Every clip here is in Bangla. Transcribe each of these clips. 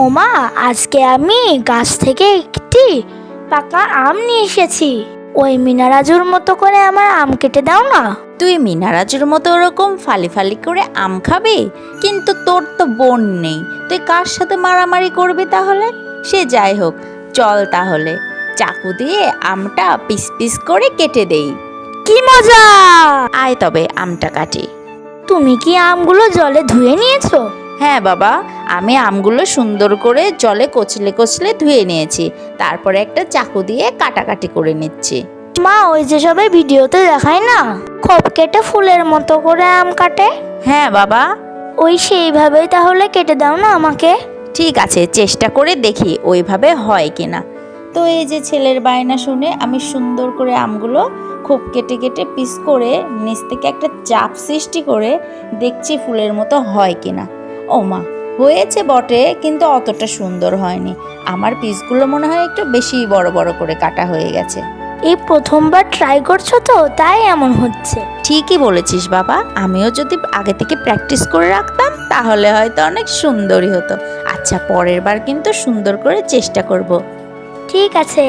ওমা, আজকে আমি গাছ থেকে একটি পাকা আম নিয়ে এসেছি। ওই মিনা রাজুর মতো করে আমার আম কেটে দাও না। তুই মিনারাজের মতো ওরকম ফালি ফালি করে আম খাবি? কিন্তু তোর তো বোন নেই, তুই কার সাথে মারামারি করবি তাহলে? সে যাই হোক, চল তাহলে চাকু দিয়ে আমটা পিস পিস করে কেটে দেই। কি মজা! আয় তবে আমটা কাটি। তুমি কি আমগুলো জলে ধুয়ে নিয়েছো? হ্যাঁ বাবা, আমি আমগুলো সুন্দর করে জলে কচলে কচলে ধুয়ে নিয়েছি, তারপরে একটা চাকু দিয়ে কাটাকাটি করে নিচ্ছি। মা, ওই যে সবাই ভিডিওতে দেখায় না, খোপ কেটে ফুলের মতো করে আম কাটে, হ্যাঁ বাবা, ওই সেইভাবেই তাহলে কেটে দাও না আমাকে। ঠিক আছে, চেষ্টা করে দেখি ওইভাবে হয় কিনা। তো এই যে ছেলের বায়না শুনে আমি সুন্দর করে আমগুলো খুব কেটে কেটে পিস করে নিচ থেকে একটা চাপ সৃষ্টি করে দেখছি ফুলের মতো হয় কিনা। ও মা, হয়েছে বটে, কিন্তু অতটা সুন্দর হয়নি। আমার পিসগুলো মনে হয় একটু বেশি বড় বড় করে কাটা হয়ে গেছে। এই প্রথমবার ট্রাই করছো তো, তাই এমন হচ্ছে। ঠিকই বলেছিস বাবা, আমিও যদি আগে থেকে প্র্যাকটিস করে রাখতাম তাহলে হয়তো অনেক সুন্দরই হতো। আচ্ছা, পরের বার কিন্তু সুন্দর করে চেষ্টা করব। ঠিক আছে।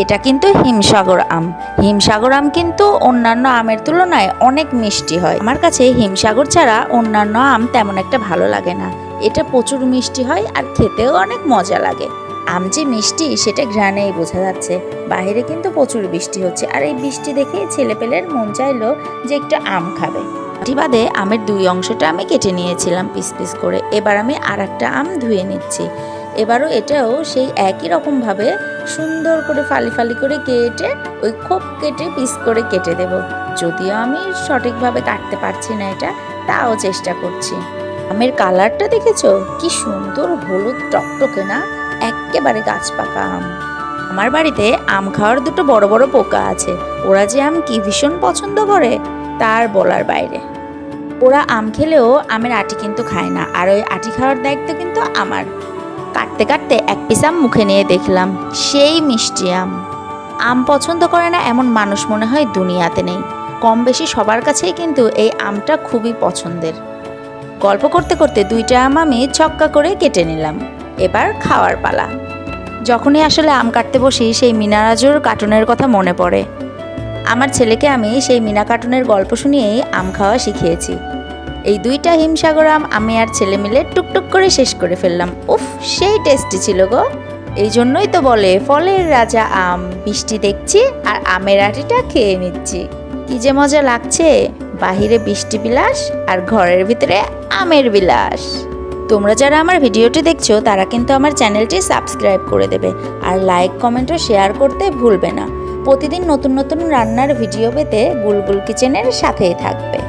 এটা কিন্তু হিমসাগর আম। হিমসাগর আম কিন্তু অন্যান্য আমের তুলনায় অনেক মিষ্টি হয়। আমার কাছে হিমসাগর ছাড়া অন্যান্য আম তেমন একটা ভালো লাগে না। এটা প্রচুর মিষ্টি হয় আর খেতেও অনেক মজা লাগে। আম যে মিষ্টি সেটা ঘ্রাণেই বোঝা যাচ্ছে। বাইরে কিন্তু প্রচুর বৃষ্টি হচ্ছে, আর এই বৃষ্টি দেখে ছেলেপেলের মন চাইলো যে একটু আম খাবে। বাদে আমের দুই অংশটা আমি কেটে নিয়েছিলাম পিস পিস করে। এবার আমি আর একটা আম ধুয়ে নিচ্ছি। এবারও এটাও সেই একই রকমভাবে সুন্দর করে ফালি ফালি করে কেটে ওই খোপ কেটে পিস করে কেটে দেব। যদিও আমি সঠিকভাবে কাটতে পারছি না এটা, তাও চেষ্টা করছি। আমের কালারটা দেখেছো কি সুন্দর, হলুদ টকটকে না, একেবারে গাছ পাকা আম। আমার বাড়িতে আম খাওয়ার দুটো বড় বড় পোকা আছে। ওরা যে আম কি ভীষণ পছন্দ করে তার বলার বাইরে। ওরা আম খেলেও আমের আটি কিন্তু খায় না, আর ওই আটি খাওয়ার দায়িত্ব কিন্তু আমার। কাটতে কাটতে এক পিস আম মুখে নিয়ে দেখলাম, সেই মিষ্টি আম। আম পছন্দ করে না এমন মানুষ মনে হয় দুনিয়াতে নেই। কম বেশি সবার কাছেই কিন্তু এই আমটা খুবই পছন্দের। গল্প করতে করতে দুইটা আম আমি ছক্কা করে কেটে নিলাম। এবার খাওয়ার পালা। যখনই আসলে আম কাটতে বসি সেই মিনা রাজুর কার্টুনের কথা মনে পড়ে। আমার ছেলেকে আমি সেই মিনা কার্টুনের গল্প শুনিয়েই আম খাওয়া শিখিয়েছি। এই দুইটা হিমসাগর আম আমি আর ছেলে মিলে টুকটুক করে শেষ করে ফেললাম। উফ, সেই টেস্টি ছিল গো। এই জন্যই তো বলে ফলের রাজা আম। বৃষ্টি দেখছি আর আমের আটিটা খেয়ে নিচ্ছি। কি যে মজা লাগছে, বাহিরে বৃষ্টি বিলাস আর ঘরের ভিতরে আমের বিলাস। তোমরা যারা আমার ভিডিওটি দেখছো তারা কিন্তু আমার চ্যানেলটি সাবস্ক্রাইব করে দেবে, আর লাইক কমেন্ট ও শেয়ার করতে ভুলবে না। প্রতিদিন নতুন নতুন রান্নার ভিডিও পেতে বুলবুল কিচেনের সাথেই থাকবে।